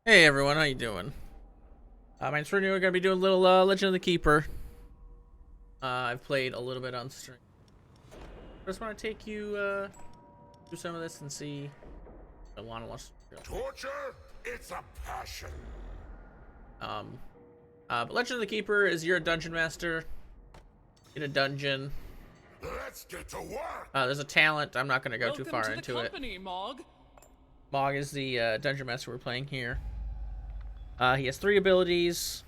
Hey everyone, how you doing? My name's Rudy. We're gonna be doing a little Legend of the Keeper. I've played a little bit on stream. I just want to take you through some of this and see what Alana wants to do. Torture? It's a passion. But Legend of the Keeper is you're a dungeon master in a dungeon. Let's get to work. There's a talent. I'm not gonna go Welcome too far to into the it. company, Mog. Mog is the dungeon master we're playing here. He has 3 abilities.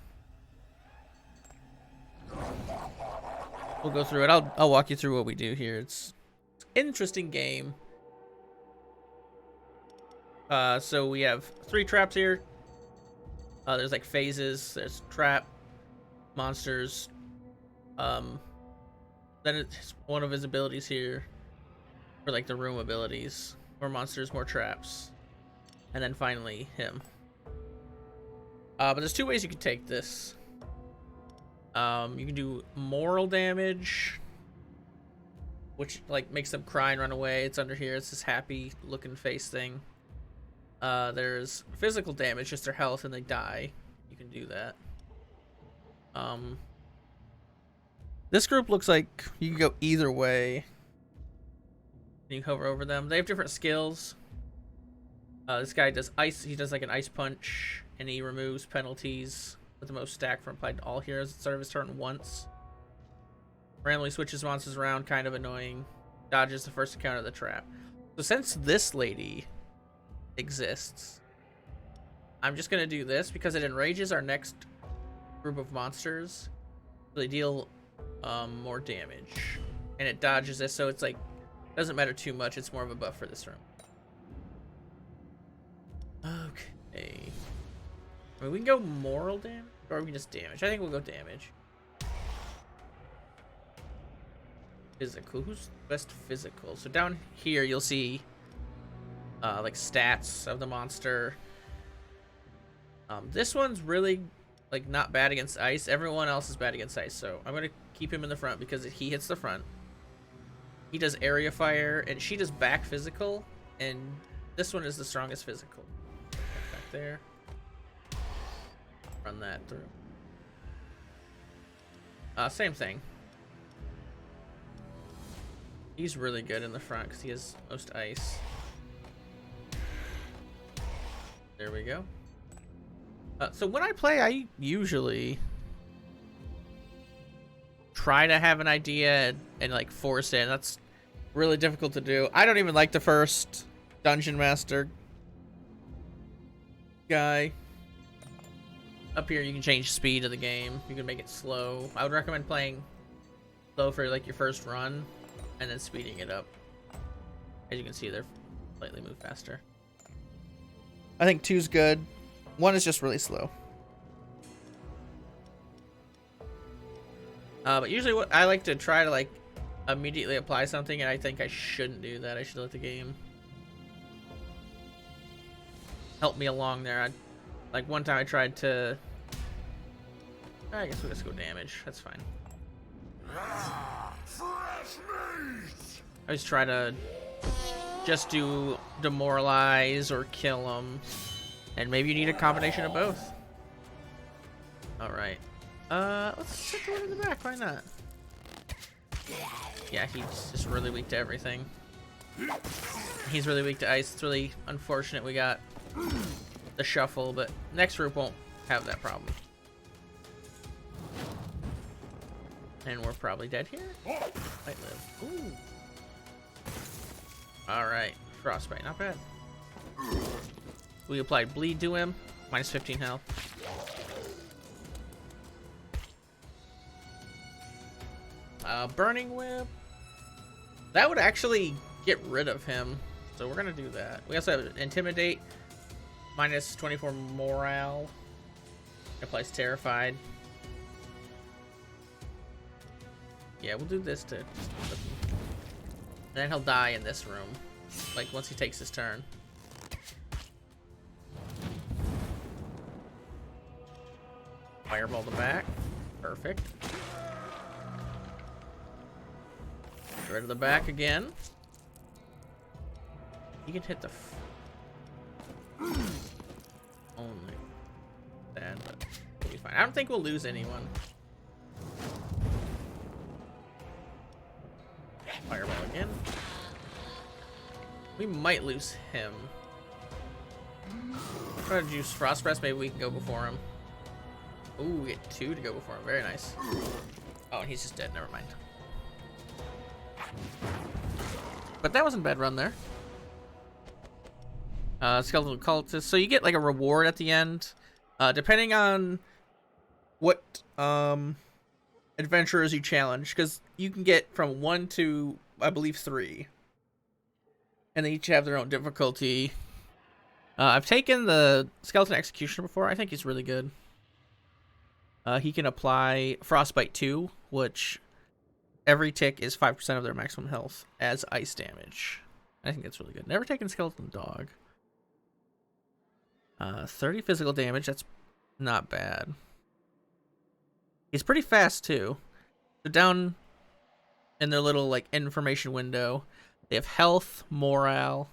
We'll go through it. I'll walk you through what we do here. It's an interesting game. So we have 3 traps here. There's like phases. There's trap, monsters. Then it's one of his abilities here, for like the room abilities. More monsters, more traps, and then finally him. But there's 2 ways you can take this. You can do moral damage, which like makes them cry and run away. It's under here. It's this happy looking face thing. There's physical damage, just their health, and they die. You can do that. This group looks like you can go either way. You hover over them. They have different skills. This guy does ice. He does like an ice punch, and he removes penalties with the most stack from applied to all heroes at the start of his turn once. Randomly switches monsters around, kind of annoying. Dodges the first encounter of the trap. So since this lady exists, I'm just gonna do this because it enrages our next group of monsters. So they deal more damage, and it dodges this, so it's like doesn't matter too much. It's more of a buff for this room. Okay. I mean, we can go moral damage, or we can just damage. I think we'll go damage. Physical. Who's best physical? So down here you'll see like stats of the monster. This one's really like not bad against ice. Everyone else is bad against ice, so I'm gonna keep him in the front because he hits the front. He does area fire, and she does back physical, and this one is the strongest physical. Back there. Run that through. Same thing. He's really good in the front because he has most ice. There we go. So when I play, I usually try to have an idea and like force it. And that's really difficult to do. I don't even like the first dungeon master guy. Up here you can change speed of the game. You can make it slow. I would recommend playing slow for like your first run and then speeding it up. As you can see, they're slightly move faster. I think 2's good. 1 is just really slow. But usually what I like to try to like immediately apply something, and I think I shouldn't do that. I should let the game help me along there. Like one time I tried to, I guess we'll just go damage. That's fine. Fresh meat. I always try to just do demoralize or kill them, and maybe you need a combination of both. All right. Let's set the one in the back. Why not? Yeah, he's just really weak to everything. He's really weak to ice. It's really unfortunate we got the shuffle, but next group won't have that problem. And we're probably dead here. Might live. Ooh. All right, frostbite, not bad. We applied bleed to him, minus 15 health. Burning whip. That would actually get rid of him, so we're gonna do that. We also have intimidate, minus 24 morale. Applies terrified. Yeah, we'll do this to. And then he'll die in this room, like once he takes his turn. Fireball the back. Perfect. Get rid of the back again. You can hit the only. fine. I don't think we'll lose anyone. Fireball again. We might lose him. Try to use Frost Breath. Maybe we can go before him. Ooh, we get 2 to go before him. Very nice. Oh, and he's just dead. Never mind. But that wasn't a bad run there. Skeletal cultist. So you get like a reward at the end, depending on what adventurers you challenge, because you can get from 1 to I believe 3, and they each have their own difficulty. I've taken the skeleton executioner before. I think he's really good. He can apply frostbite 2, which every tick is 5% of their maximum health as ice damage. I think that's really good. Never taken skeleton dog. 30 physical damage. That's not bad. He's pretty fast too. So down in their little like information window, they have health, morale,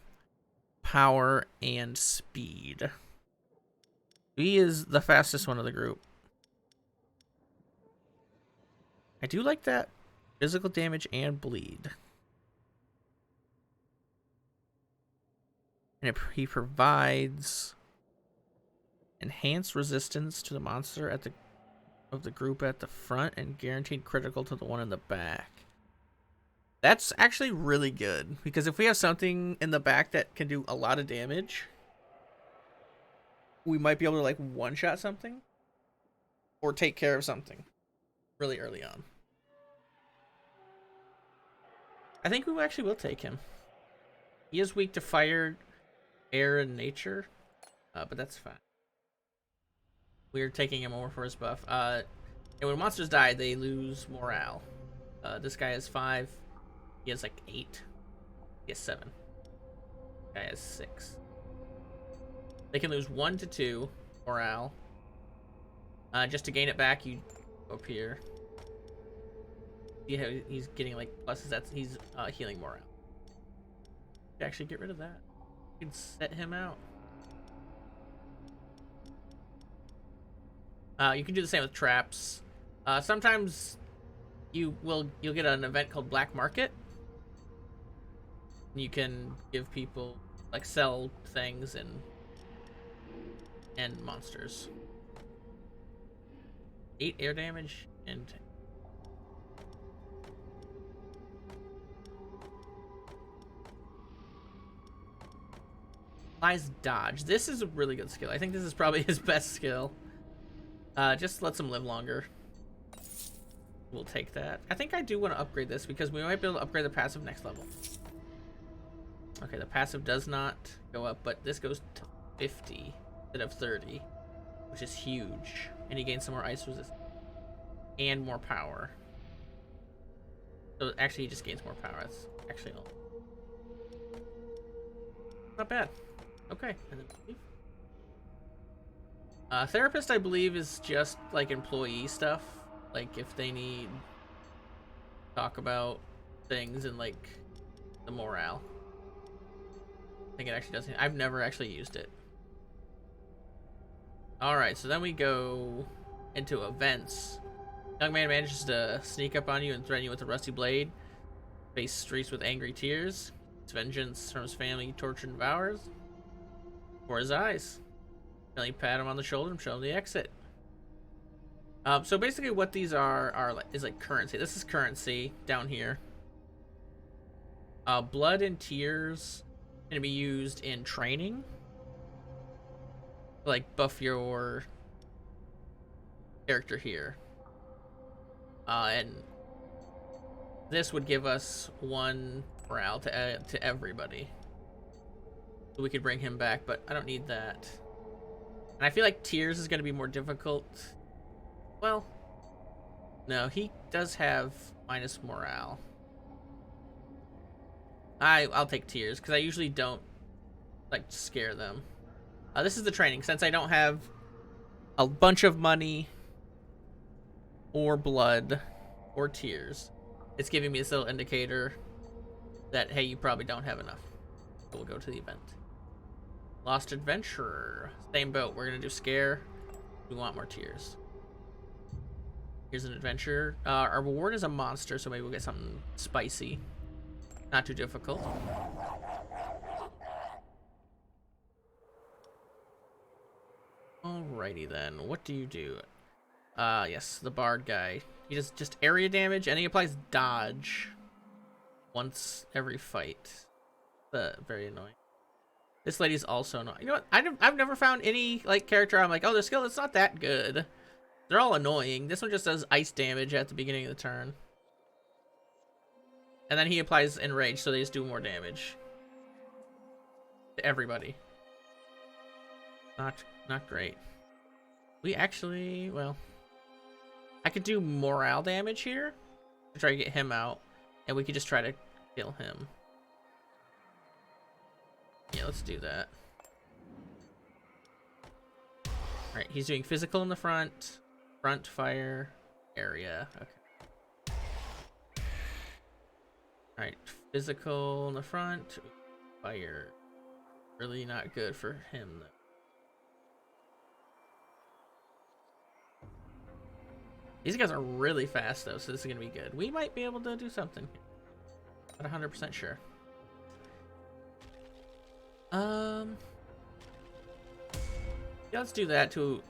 power, and speed. He is the fastest one of the group. I do like that physical damage and bleed. And he provides enhanced resistance to the monster at the group at the front and guaranteed critical to the one in the back. That's actually really good, because if we have something in the back that can do a lot of damage, we might be able to like one-shot something or take care of something really early on. I think we actually will take him. He is weak to fire, air, and nature, but that's fine. We're taking him over for his buff. And when monsters die, they lose morale. This guy has 5. He has like 8. He has 7. This guy has 6. They can lose 1 to 2 morale. Just to gain it back, you go up here. See how he's getting like pluses? He's healing morale. Actually, get rid of that. You can set him out. You can do the same with traps. Sometimes you'll get an event called Black Market. You can give people like sell things and monsters. 8 air damage and applies dodge. This is a really good skill. I think this is probably his best skill. Just lets him live longer. We'll take that. I think I do want to upgrade this because we might be able to upgrade the passive next level. Okay, the passive does not go up, but this goes to 50 instead of 30, which is huge. And he gains some more ice resistance and more power. So actually, he just gains more power. That's actually not bad. Okay, and then leave. Therapist, I believe, is just like employee stuff. Like if they need to talk about things and like the morale. I think it actually doesn't. I've never actually used it. Alright, so then we go into events. Young man manages to sneak up on you and threaten you with a rusty blade. Face streaks with angry tears. It's vengeance from his family, tortured and devours. For his eyes. Finally pat him on the shoulder and show him the exit. So basically what these is like currency. This is currency down here. Blood and tears going to be used in training. Like buff your character here. And this would give us 1 morale to everybody. So we could bring him back, but I don't need that. And I feel like tears is going to be more difficult. Well, no, he does have minus morale. I'll take tears because I usually don't like to scare them. This is the training. Since I don't have a bunch of money or blood or tears, it's giving me this little indicator that, hey, you probably don't have enough. So we'll go to the event. Lost Adventurer. Same boat. We're going to do scare. We want more tears. Here's an adventure. Our reward is a monster, so maybe we'll get something spicy. Not too difficult. Alrighty then. What do you do? Yes, the bard guy. He does just area damage, and he applies dodge once every fight. Very annoying. This lady's also annoying. You know what? I've never found any like character I'm like, oh, their skill is not that good. They're all annoying. This one just does ice damage at the beginning of the turn. And then he applies enrage, so they just do more damage. To everybody. Not great. We actually, well, I could do morale damage here to try to get him out, and we could just try to kill him. Yeah, let's do that. Alright, he's doing physical in the front fire area. Okay. Alright, physical in the front, fire. Really not good for him though. These guys are really fast though, so this is gonna be good. We might be able to do something. Not 100% sure. Yeah, let's do that to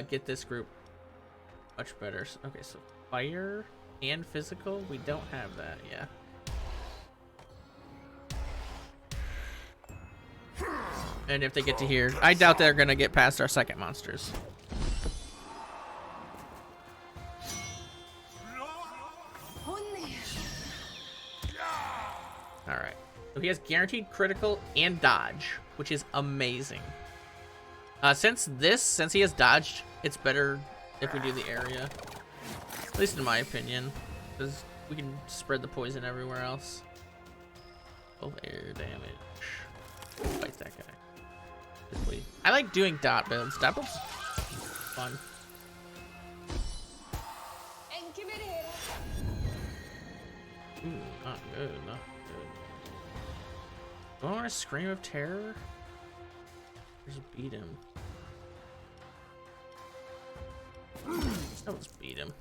get this group much better. Okay, so fire and physical, we don't have that, yeah. And if they get to here, I doubt they're gonna get past our second monsters. Alright. So he has guaranteed critical and dodge, which is amazing. Since he has dodged, it's better if we do the area. At least in my opinion. Because we can spread the poison everywhere else. Both air damage. Fight that guy. Just bleed. I like doing dot builds. Dot builds fun. Ooh, not good, not good. Do I want to scream of terror? Just beat him. Let's beat him.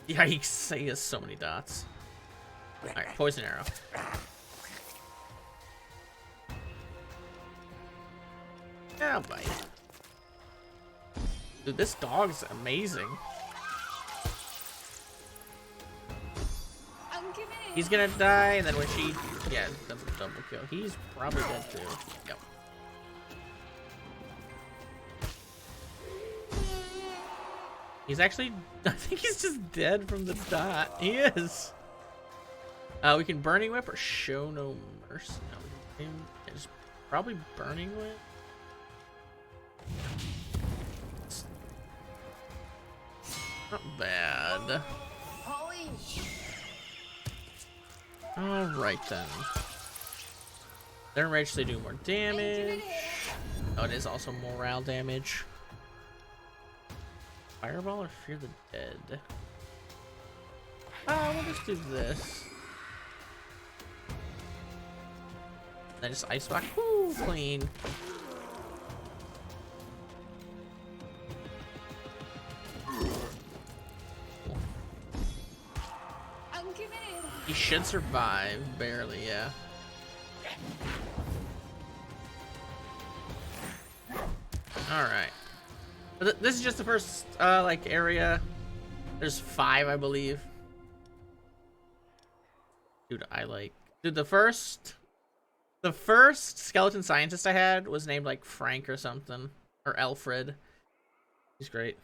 Yikes, he has so many dots. Alright, poison arrow. Yeah, I'll bite. Dude, this dog's amazing. He's gonna die, and then when she, yeah, that's a double kill. He's probably dead too. Yep. He's actually, I think he's just dead from the dot. He is. We can Burning Whip or Show No Mercy. No, it's probably Burning Whip. Not bad. Alright then. Their enrage, they do more damage. Oh, it is also morale damage. Fireball or Fear the Dead? We'll just do this. Then just Ice Block. Woo, clean. He should survive, barely, yeah. Alright. This is just the first, like, area. There's 5, I believe. Dude, Dude, the first skeleton scientist I had was named, like, Frank or something. Or Alfred. He's great.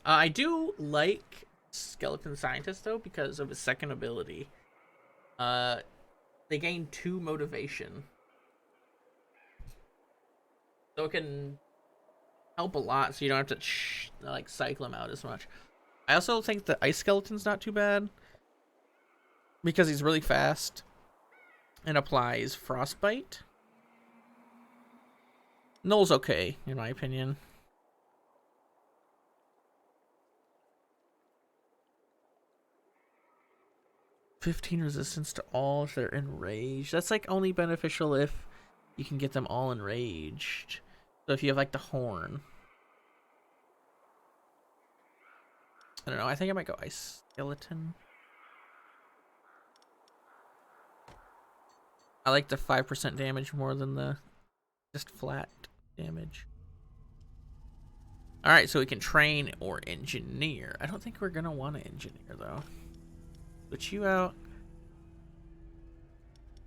I do like skeleton scientist though because of his second ability. They gain 2 motivation, so it can help a lot, so you don't have to like cycle him out as much. I also think the ice skeleton's not too bad because he's really fast and applies frostbite. Null's okay in my opinion. 15 resistance to all if they're enraged. That's like only beneficial if you can get them all enraged. So if you have like the horn. I don't know. I think I might go ice skeleton. I like the 5% damage more than the just flat damage. All right, so we can train or engineer. I don't think we're gonna want to engineer though. Switch you out.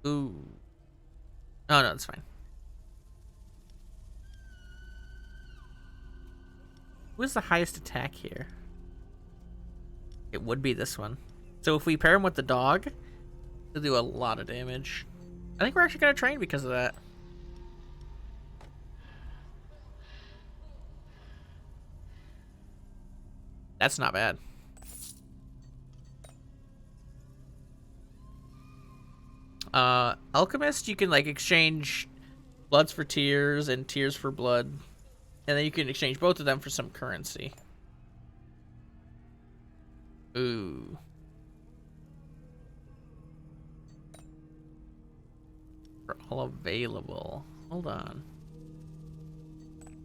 Ooh. Oh no, that's fine. Who's the highest attack here? It would be this one. So if we pair him with the dog, he'll do a lot of damage. I think we're actually gonna train because of that. That's not bad. Alchemist, you can like exchange bloods for tears and tears for blood. And then you can exchange both of them for some currency. Ooh. They're all available. Hold on.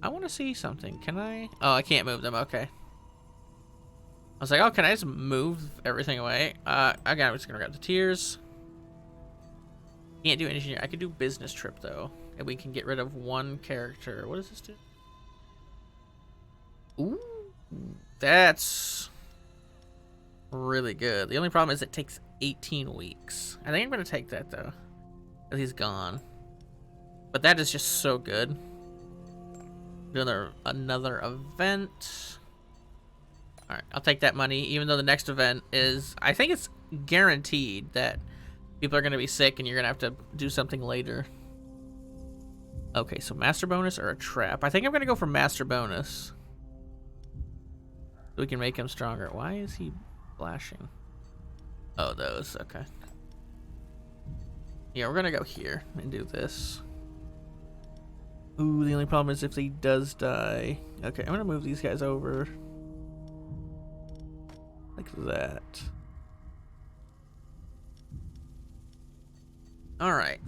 I want to see something. Can I? Oh, I can't move them. Okay. I was like, oh, can I just move everything away? Again, I'm just gonna grab the tears. Can't do engineer. I could do business trip though, and we can get rid of one character. What does this do? Ooh, that's really good. The only problem is it takes 18 weeks. I think I'm gonna take that though, because he's gone. But that is just so good. Another event. All right, I'll take that money, even though the next event is, I think it's guaranteed that people are gonna be sick and you're gonna have to do something later. Okay, so master bonus or a trap? I think I'm gonna go for master bonus. So we can make him stronger. Why is he flashing? Oh, those, okay. Yeah, we're gonna go here and do this. Ooh, the only problem is if he does die. Okay, I'm gonna move these guys over. Like that. Alright.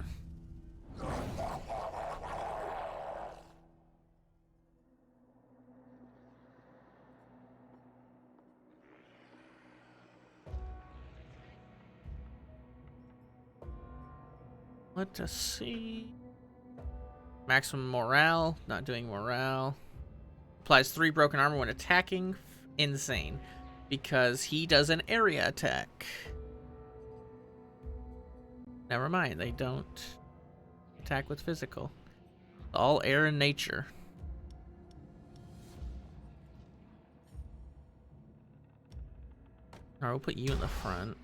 Let us see. Maximum morale. Not doing morale. Applies 3 broken armor when attacking. Insane. Because he does an area attack. Never mind, they don't attack with physical. All air and nature. Alright, we'll put you in the front.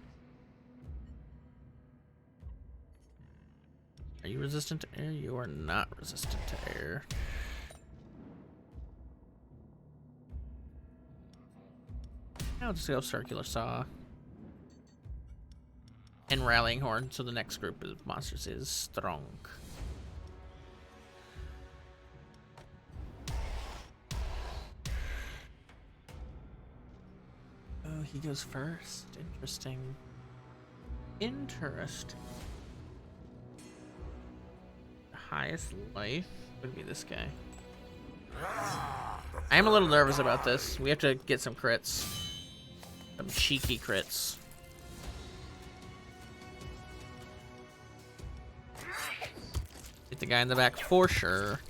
Are you resistant to air? You are not resistant to air. I'll just go circular saw. And rallying horn, so the next group of monsters is strong. Oh, he goes first. Interesting. Interesting. The highest life would be this guy. I am a little nervous about this. We have to get some crits. Some cheeky crits. Get the guy in the back for sure.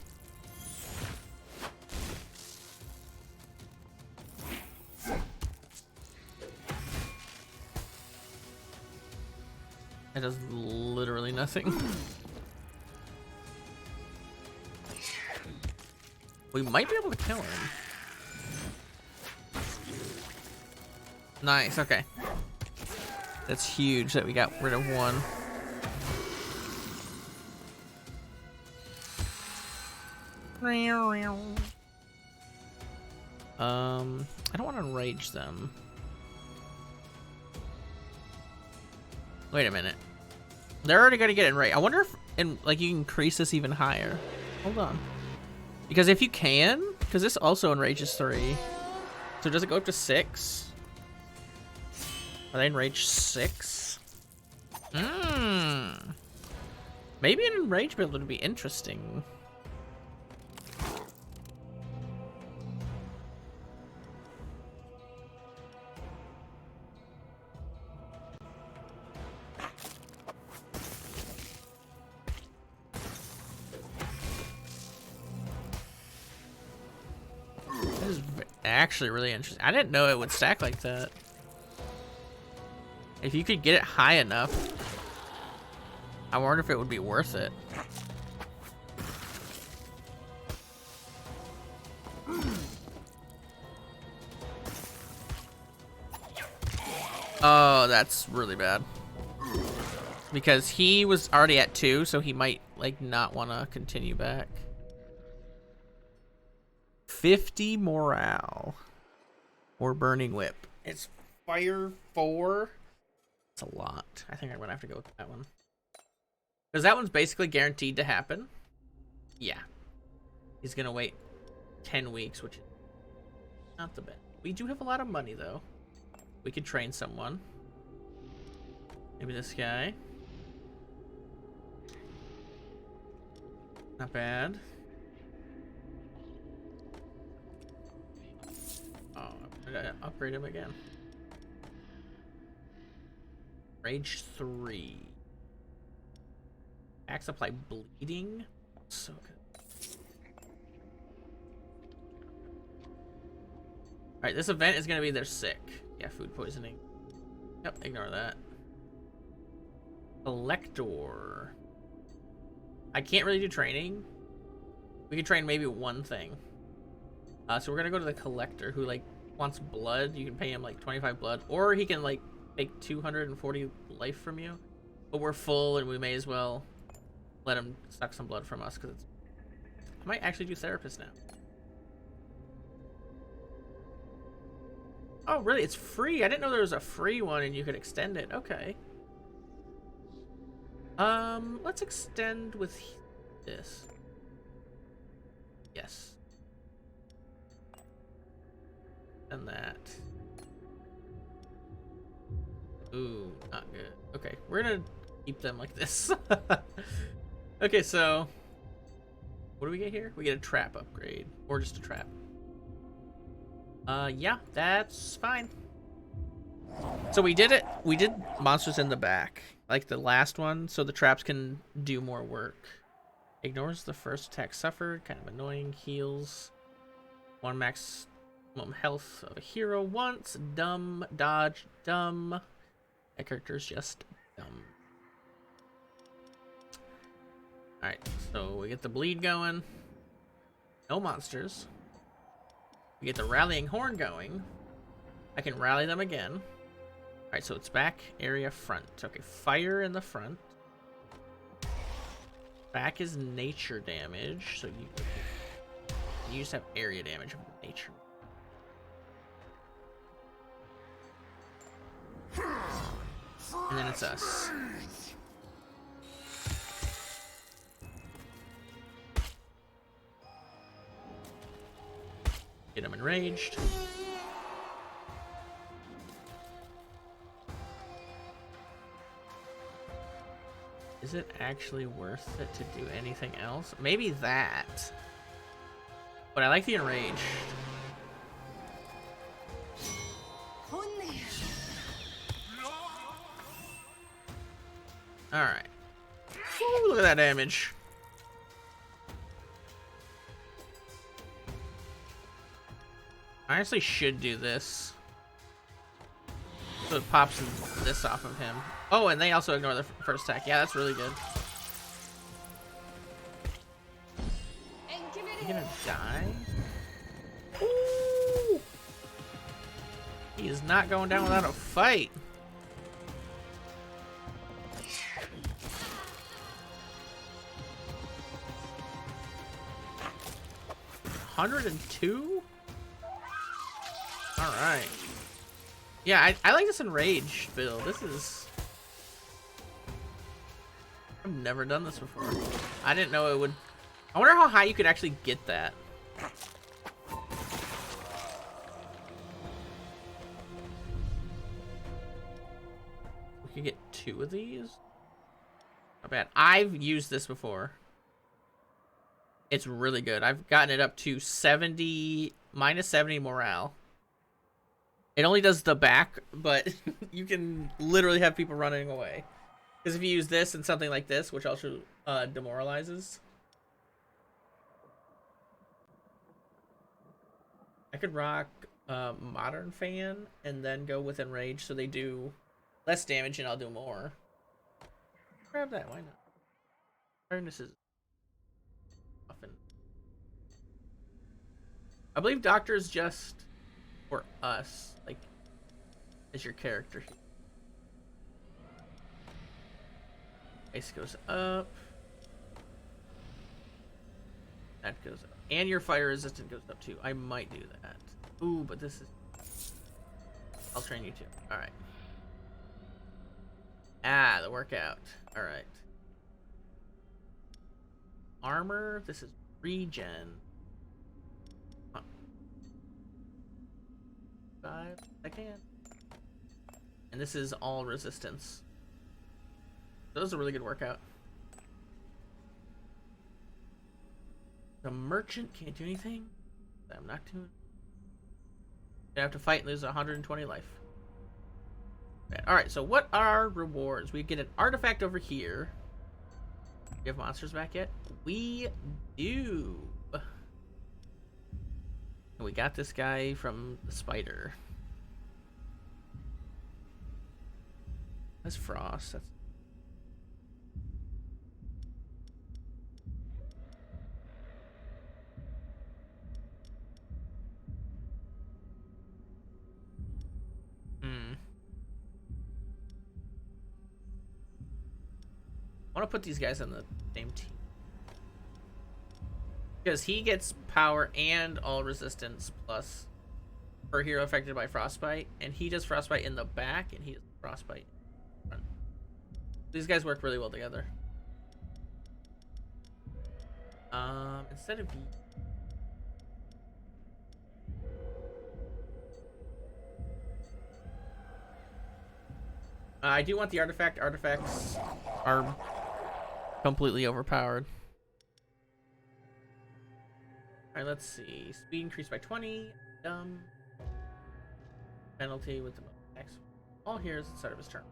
It does literally nothing. We might be able to kill him. Nice, okay. That's huge that we got rid of one. I don't want to enrage them. Wait a minute. They're already gonna get enraged. I wonder if like you can increase this even higher. Hold on. Because if you can, because this also enrages 3. So does it go up to 6? Are they enraged 6? Maybe an enrage build would be interesting. actually really interesting. I didn't know it would stack like that. If you could get it high enough, I wonder if it would be worth it. Oh, that's really bad. Because he was already at 2, so he might like not want to continue back. 50 morale. Or burning whip. It's fire 4. It's a lot. I think I'm gonna have to go with that one. Because that one's basically guaranteed to happen. Yeah. He's gonna wait 10 weeks, which is not the best. We do have a lot of money though. We could train someone. Maybe this guy. Not bad. Oh, I gotta upgrade him again. Rage 3. Axe apply bleeding. So good. Alright, this event is gonna be they're sick. Yeah, food poisoning. Yep, ignore that. Collector. I can't really do training. We could train maybe one thing. So we're gonna go to the collector who like wants blood. You can pay him like 25 blood, or he can like take 240 life from you. But we're full and we may as well let him suck some blood from us because it's... I might actually do therapist now. Oh, really? It's free? I didn't know there was a free one and you could extend it. Okay. Let's extend with this. Yes. And that. Ooh, not good. Okay, we're gonna keep them like this. Okay, so what do we get here? We get a trap upgrade, or just a trap. Yeah, that's fine. So we did it. We did monsters in the back, like the last one, so the traps can do more work. Ignores the first attack suffered, kind of annoying. Heals 1 maximum health of a hero once. Dumb, dodge, dumb. That character's just dumb. Alright, so we get the bleed going. No monsters. We get the rallying horn going. I can rally them again. Alright, so it's back, area, front. Okay, fire in the front. Back is nature damage, so you just have area damage of nature. And then it's us. Get him enraged. Is it actually worth it to do anything else? Maybe that. But I like the enraged. Alright. Look at that damage. I honestly should do this. So it pops this off of him. Oh, and they also ignore the first attack. Yeah, that's really good. He gonna die? Ooh! He is not going down without a fight. $102? Alright. Yeah, I like this enraged build. This is... I've never done this before. I didn't know it would... I wonder how high you could actually get that. We could get 2 of these? Not bad. I've used this before. It's really good. I've gotten it up to 70... minus 70 morale. It only does the back, but you can literally have people running away. Because if you use this and something like this, which also demoralizes, I could rock Modern Fan and then go with Enrage so they do less damage and I'll do more. Grab that, why not? Tiredness is often. I believe Doctor is just for us, like, as your character. Ice goes up. That goes up. And your fire resistance goes up too. I might do that. Ooh, but this is... I'll train you too. Alright. Ah, the workout. Alright. Armor. This is regen. Huh. 5. I can. And this is all resistance. That was a really good workout. The merchant can't do anything. I'm not doing. You have to fight and lose 120 life. Alright, so what are rewards? We get an artifact over here. Do we have monsters back yet? We do. And we got this guy from the spider. That's Frost. That's... I want to put these guys on the same team. Because he gets power and all resistance plus per hero affected by frostbite. And he does frostbite in the back and he does frostbite in the front. These guys work really well together. Instead of... I do want the artifact. Artifacts are completely overpowered. Alright, let's see. Speed increased by 20. Penalty with the next. All here is the start of his turn.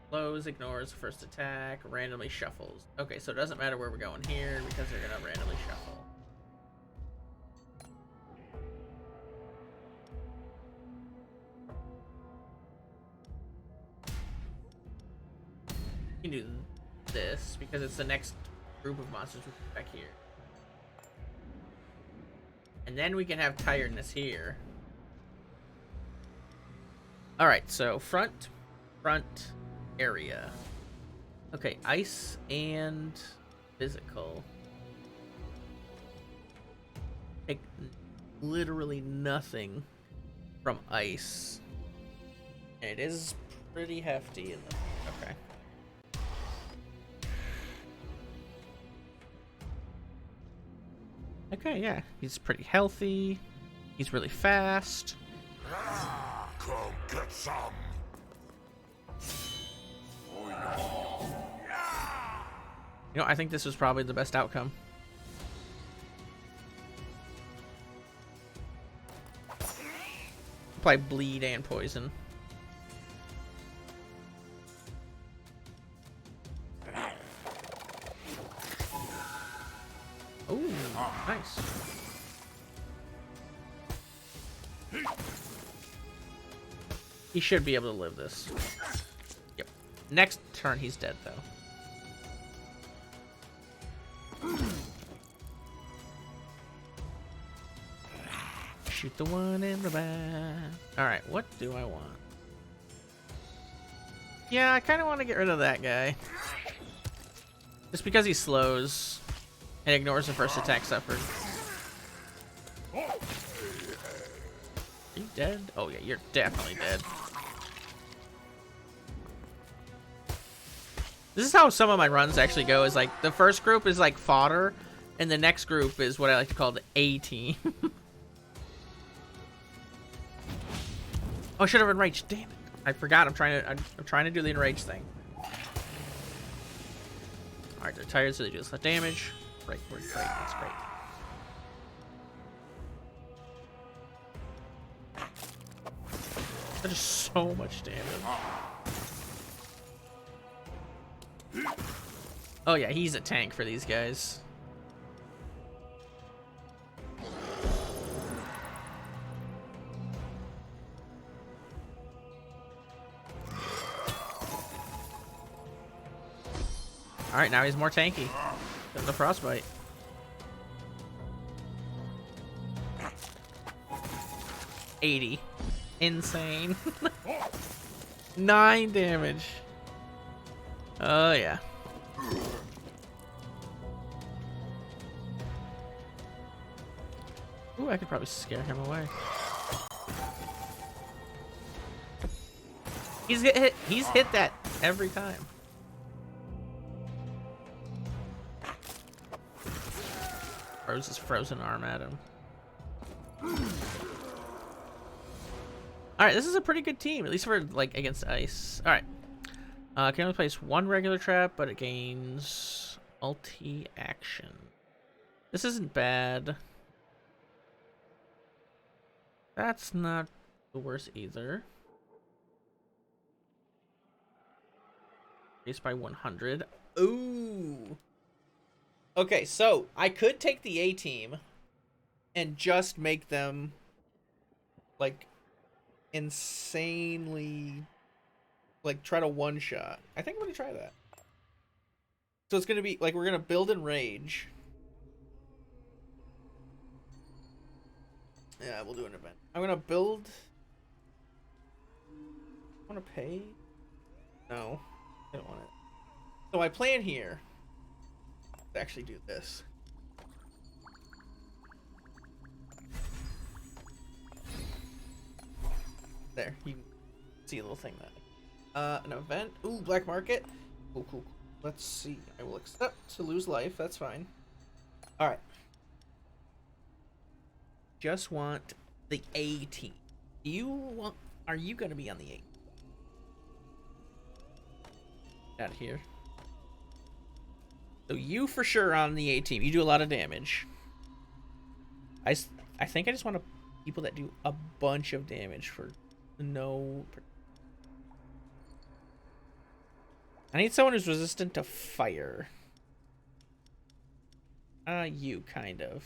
Slows, ignores first attack, randomly shuffles. Okay, so it doesn't matter where we're going here because they're gonna randomly shuffle. You can do this because it's the next group of monsters we put back here. And then we can have tiredness here. Alright, so front area. Okay, ice and physical. Take literally nothing from ice. And it is pretty hefty in the... Okay. Okay, yeah, he's pretty healthy. He's really fast. Come get some. You know, I think this was probably the best outcome. Apply bleed and poison. Oh, nice. He should be able to live this. Yep. Next turn, he's dead, though. Shoot the one in the back. Alright, what do I want? Yeah, I kind of want to get rid of that guy. Just because he slows and ignores the first attack suffered. Are you dead? Oh yeah, you're definitely dead. This is how some of my runs actually go, is like the first group is like fodder and the next group is what I like to call the A team. Oh, I should have enraged. Damn it. I forgot. I'm trying to do the enrage thing. Alright, they're tired, so they do less damage. Great, great, great. That's great. That is so much damage. Oh yeah, he's a tank for these guys. All right, now he's more tanky than the frostbite. $80. Insane. 9 damage. Oh yeah. Ooh, I could probably scare him away. He's hit that every time. Throws his frozen arm at him. Alright, this is a pretty good team, at least for like against ice. Alright. Can only place 1 regular trap, but it gains multi-action. This isn't bad. That's not the worst either. Increased by 100. Ooh. Okay, so I could take the A team and just make them like insanely like try to one shot. I think I'm gonna try that. So it's gonna be like we're gonna build in rage. Yeah, we'll do an event. I'm gonna build. I want to pay? No, I don't want it. So my plan here is to actually do this. There, you can see a little thing that. An event. Ooh, black market. Cool, cool, cool. Let's see. I will accept to lose life. That's fine. All right. Just want the A team. Are you gonna be on the A? Out here. So you for sure on the A team. You do a lot of damage. I think I just want people that do a bunch of damage for no. I need someone who's resistant to fire. You kind of.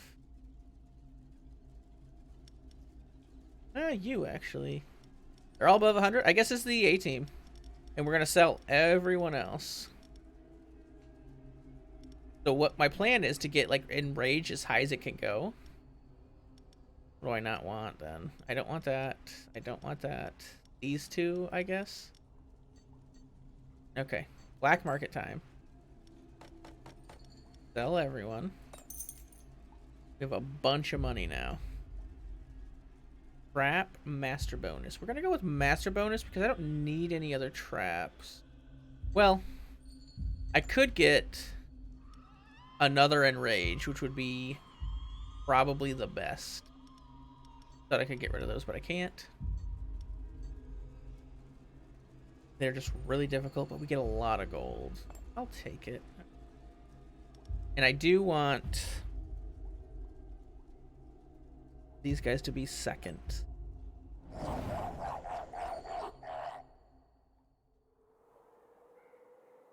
You actually. They're all above 100. I guess it's the A team. And we're going to sell everyone else. So what my plan is to get like enrage as high as it can go. What do I not want then? I don't want that. I don't want that. These two, I guess. Okay. Black market time. Sell everyone. We have a bunch of money now. Trap master bonus. We're gonna go with master bonus because I don't need any other traps. Well, I could get another enrage, which would be probably the best. Thought I could get rid of those, but I can't. They're just really difficult, but we get a lot of gold. I'll take it. And I do want these guys to be second.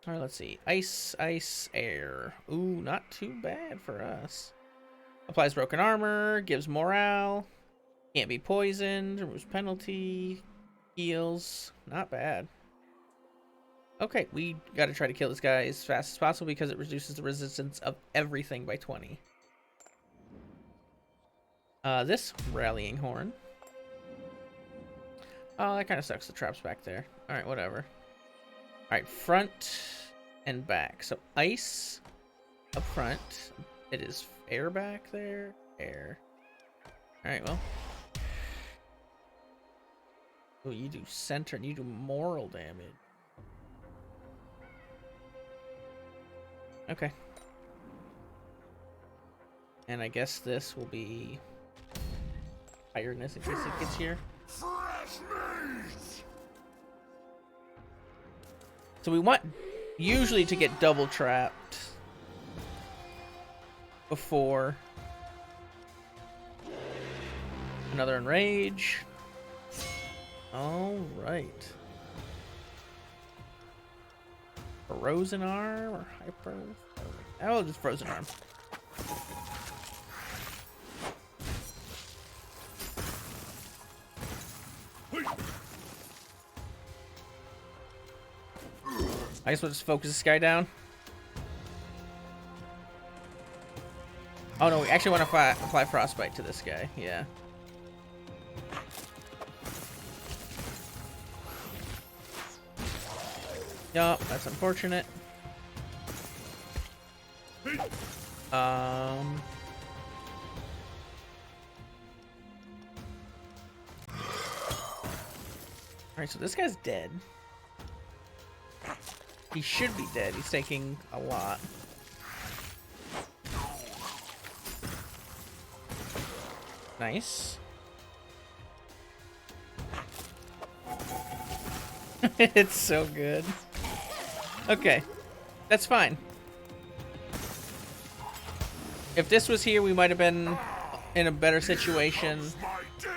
Alright, let's see. Ice, ice, air. Ooh, not too bad for us. Applies broken armor, gives morale, can't be poisoned, removes penalty, heals. Not bad. Okay, we gotta try to kill this guy as fast as possible because it reduces the resistance of everything by 20. This rallying horn. Oh, that kind of sucks. The trap's back there. Alright, whatever. Alright, front and back. So ice up front. It is air back there. Air. Alright, well. Oh, you do center and you do moral damage. Okay. And I guess this will be tiredness in case it gets here. Fresh meat! So we want usually to get double trapped before another enrage. All right. Frozen arm or hyper? Oh, just frozen arm. I guess we'll just focus this guy down. Oh no, we actually want to apply frostbite to this guy. Yeah. Yup, that's unfortunate. Alright, so this guy's dead. He should be dead. He's taking a lot. Nice. It's so good. Okay. That's fine. If this was here, we might have been in a better situation.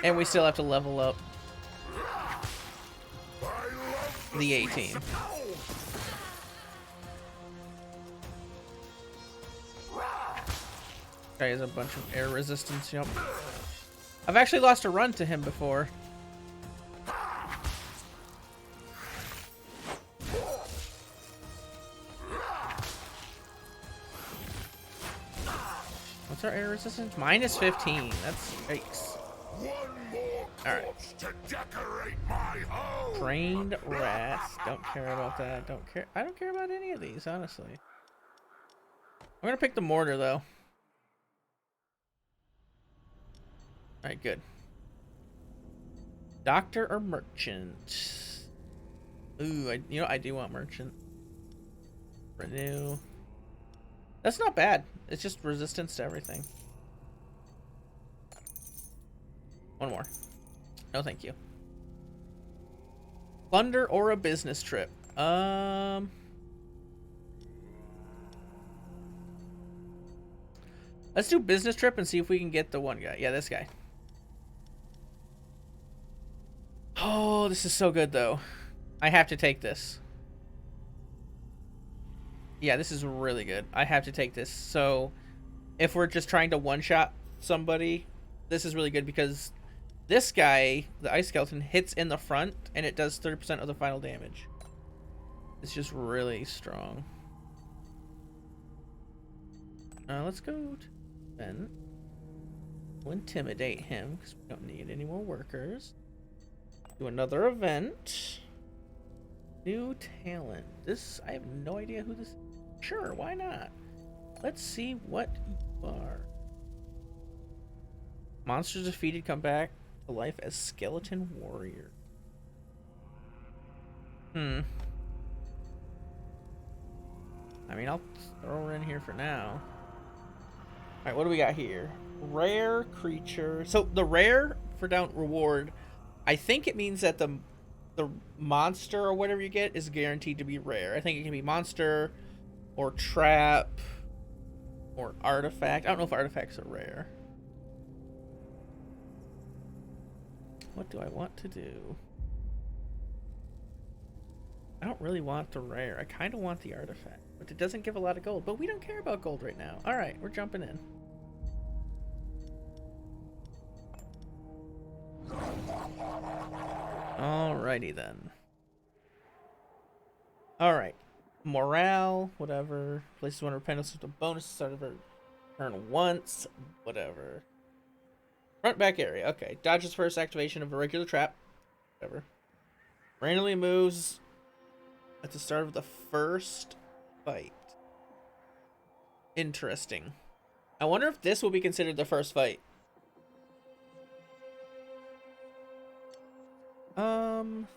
And we still have to level up the 18. Guy has a bunch of air resistance. Yep. I've actually lost a run to him before. What's our air resistance? Minus 15. That's yikes. Alright. Trained rats. Don't care about that. Don't care. I don't care about any of these, honestly. I'm gonna pick the mortar though. Alright, good. Doctor or merchant? Ooh, you know, I do want merchant. Renew. That's not bad. It's just resistance to everything. One more. No, thank you. Plunder or a business trip? Let's do business trip and see if we can get the one guy. Yeah, this guy. Oh, this is so good, though. I have to take this. Yeah, this is really good. I have to take this. So, if we're just trying to one-shot somebody, this is really good because this guy, the ice skeleton, hits in the front and it does 30% of the final damage. It's just really strong. Let's go to Ben. We'll intimidate him because we don't need any more workers. Do another event. New talent. This, I have no idea who this is. Sure, why not? Let's see what you are. Monsters defeated come back to life as skeleton warrior. I mean, I'll throw her in here for now. Alright, what do we got here? Rare creature. So the rare for down reward, I think it means that the monster or whatever you get is guaranteed to be rare. I think it can be monster or trap or artifact. I don't know if artifacts are rare. What do I want to do? I don't really want the rare. I kind of want the artifact, but it doesn't give a lot of gold. But we don't care about gold right now. All right, we're jumping in. Alrighty then. Alright. Morale, whatever. Places one repentance with a bonus start of a turn once. Whatever. Front back area. Okay. Dodges first activation of a regular trap. Whatever. Randomly moves at the start of the first fight. Interesting. I wonder if this will be considered the first fight.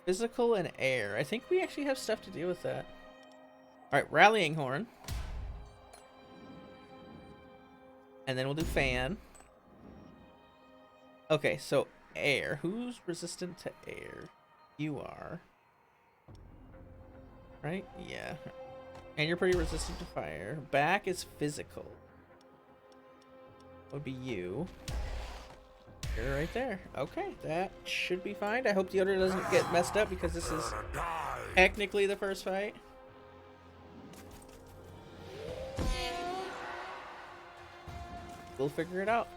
Physical and air. I think we actually have stuff to do with that. Alright, rallying horn. And then we'll do fan. Okay, so air. Who's resistant to air? You are. Right? Yeah. And you're pretty resistant to fire. Back is physical. Would be you. You're right there. Okay, that should be fine. I hope the other doesn't get messed up because this is technically the first fight. We'll figure it out.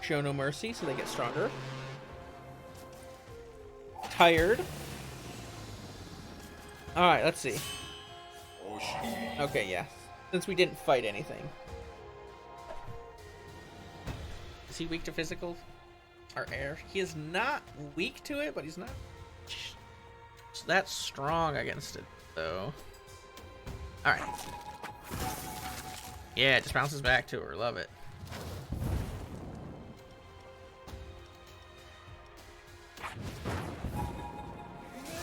Show no mercy, so they get stronger. Tired. Alright, let's see. Okay, yeah. Since we didn't fight anything. Is he weak to physical or air? He is not weak to it, but he's not that strong against it, though. All right. Yeah, it just bounces back to her. Love it.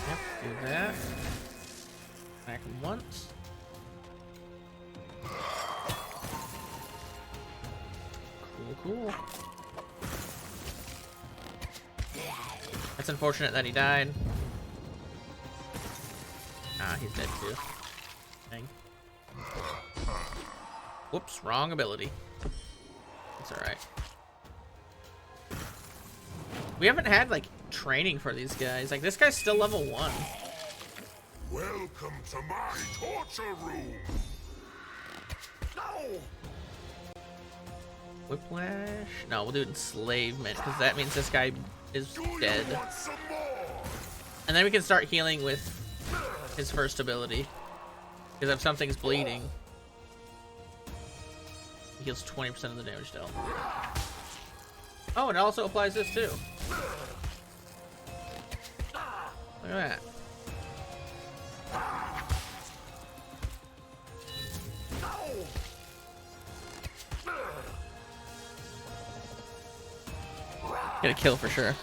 Yep, do that. Smack him once. Cool. That's unfortunate that he died. Ah, he's dead too. Dang. Whoops, wrong ability. It's alright. We haven't had, like, training for these guys. Like, this guy's still level 1. Welcome to my torture room. No. Whiplash? No, we'll do enslavement, because that means this guy is dead. And then we can start healing with his first ability. Because if something's bleeding, he heals 20% of the damage dealt. Oh, and it also applies this too. Look at that. Get a kill for sure.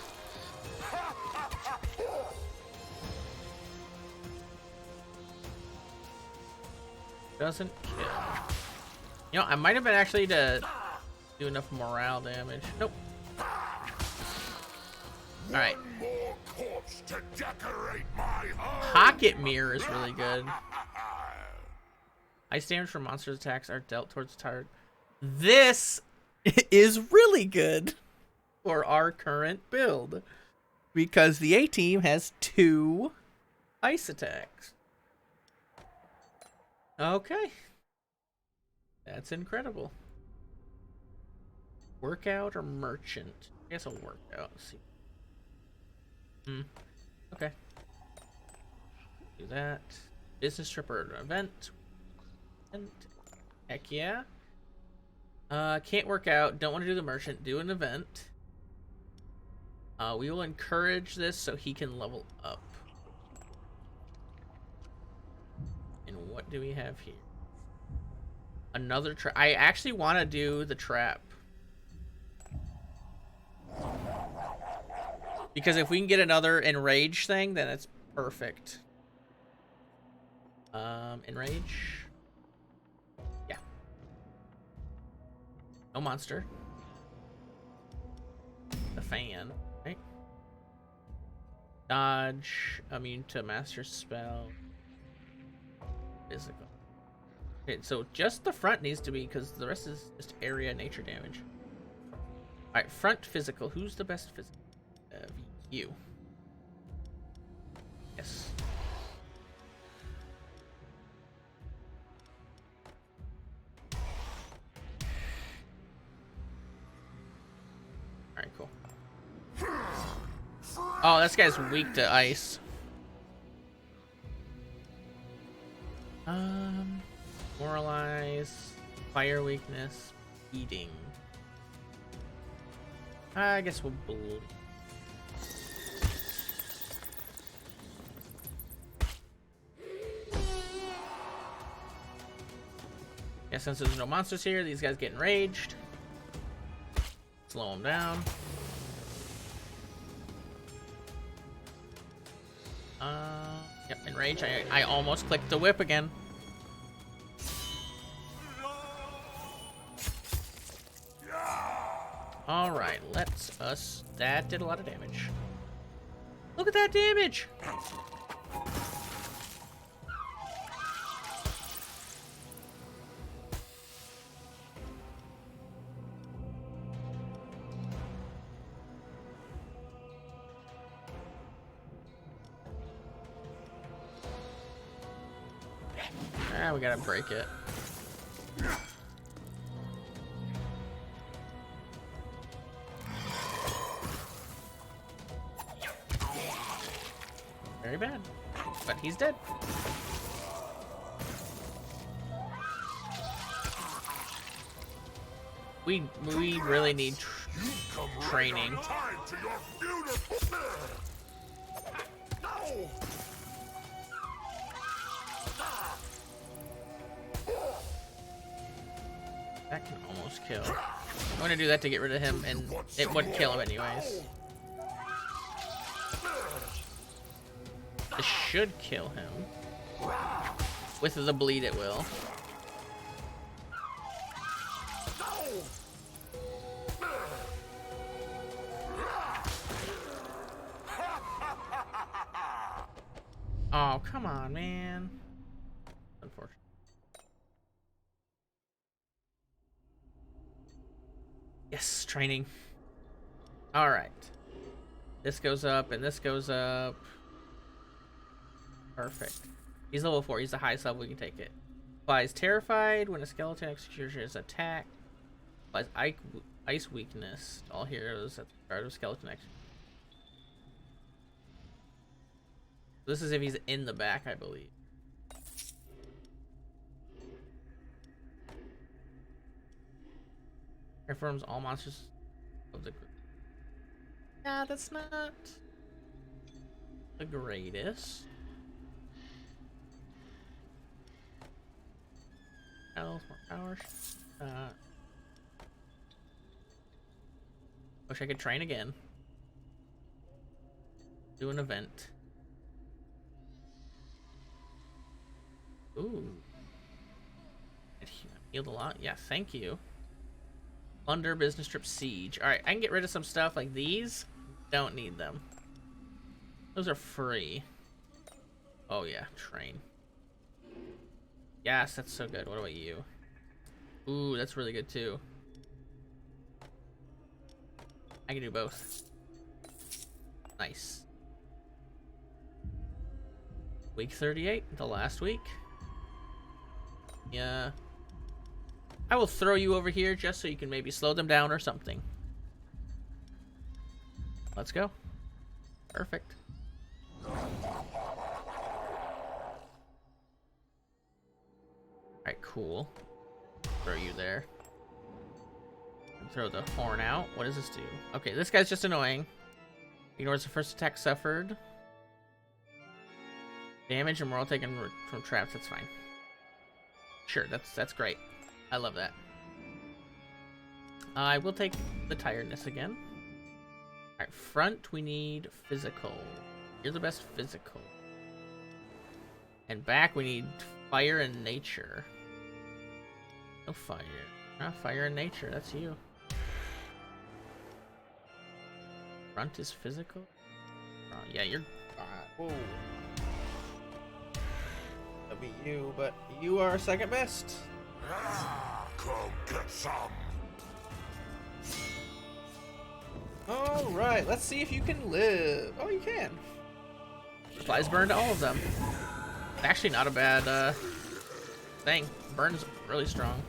Doesn't kill. You know, I might have been actually to do enough morale damage. Nope. Alright. Pocket Mirror is really good. Ice damage from monsters' attacks are dealt towards the target. This is really good for our current build. Because the A-team has 2 ice attacks. Okay. That's incredible. Workout or merchant? I guess I'll work out. Let's see. Okay. Do that. Business trip or an event. Heck yeah. Can't work out. Don't want to do the merchant. Do an event. We will encourage this so he can level up. And what do we have here? Another trap. I actually want to do the trap. Because if we can get another enrage thing, then it's perfect. Enrage. Yeah. No monster. The fan, right? Dodge. Immune to master spell. Physical. Okay, so just the front needs to be, because the rest is just area nature damage. Alright, front physical. Who's the best physical? You. Yes. Alright, cool. Oh, this guy's weak to ice. Moralize, fire weakness, eating. I guess we'll bleed. Yeah, since there's no monsters here, these guys get enraged. Slow them down. Yep, enrage. I almost clicked the whip again. Alright, let's us. That did a lot of damage. Look at that damage! Ah, we gotta break it. Very bad, but he's dead. We really need You've come Training. right on time to your beautiful. No! That can almost kill. I'm gonna do that to get rid of him, and it wouldn't kill him anyways. This should kill him. With the bleed, it will. Oh, come on, man. Unfortunate. Yes, training. All right. This goes up, and this goes up. Perfect. He's level 4. He's the highest level we can take it. Applies terrified when a skeleton executioner is attacked. Applies ice weakness to all heroes at the start of skeleton execution. This is if he's in the back, I believe. Confirms all monsters of the group. Nah, that's not the greatest. Health, more power. Wish I could train again. Do an event. Ooh. It healed a lot. Yeah, thank you. Plunder, business trip, siege. Alright, I can get rid of some stuff like these. Don't need them. Those are free. Oh yeah, train. Yes, that's so good. What about you? Ooh, that's really good too. I can do both. Nice. Week 38, the last week. Yeah. I will throw you over here just so you can maybe slow them down or something. Let's go. Perfect. Alright, cool. Throw you there. And throw the horn out. What does this do? Okay, this guy's just annoying. Ignores the first attack suffered. Damage and we're all taken from traps. That's fine. Sure, that's great. I love that. I will take the tiredness again. Alright, front we need physical. You're the best physical. And back we need fire and nature. No fire. Not fire and nature, that's you. Front is physical? Oh, yeah, you're... whoa. That'll be you, but you are second best. Come get some. Alright, let's see if you can live. Oh, you can. Flies burn to all of them. Actually not a bad thing. Burns really strong.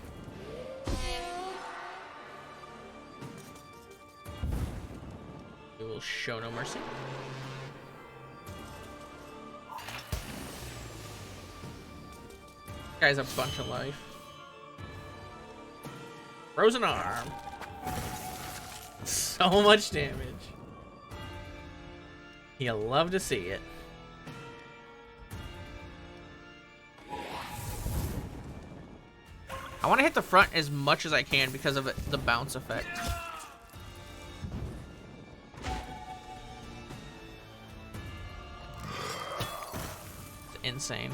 We will show no mercy. Guy's a bunch of life. Frozen arm. So much damage. You'll love to see it. I want to hit the front as much as I can because of the bounce effect. It's insane.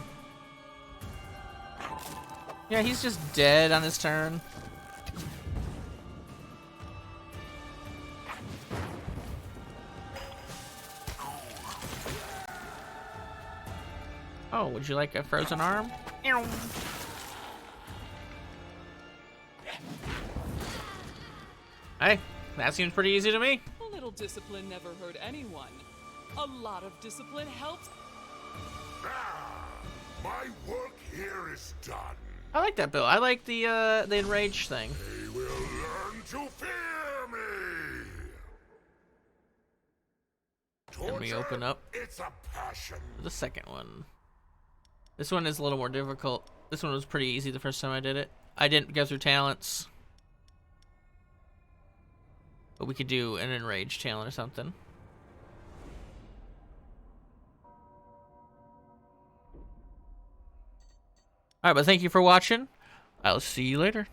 Yeah, he's just dead on his turn. Oh, would you like a frozen arm? Hey, that seems pretty easy to me. A little discipline never hurt anyone. A lot of discipline helps. My work here is done. I like that build. I like the enraged thing. They will learn to fear me. Let me open up It's a passion. the second one. This one is a little more difficult. This one was pretty easy the first time I did it. I didn't go through talents. But we could do an enraged channel or something. Alright, but thank you for watching. I'll see you later.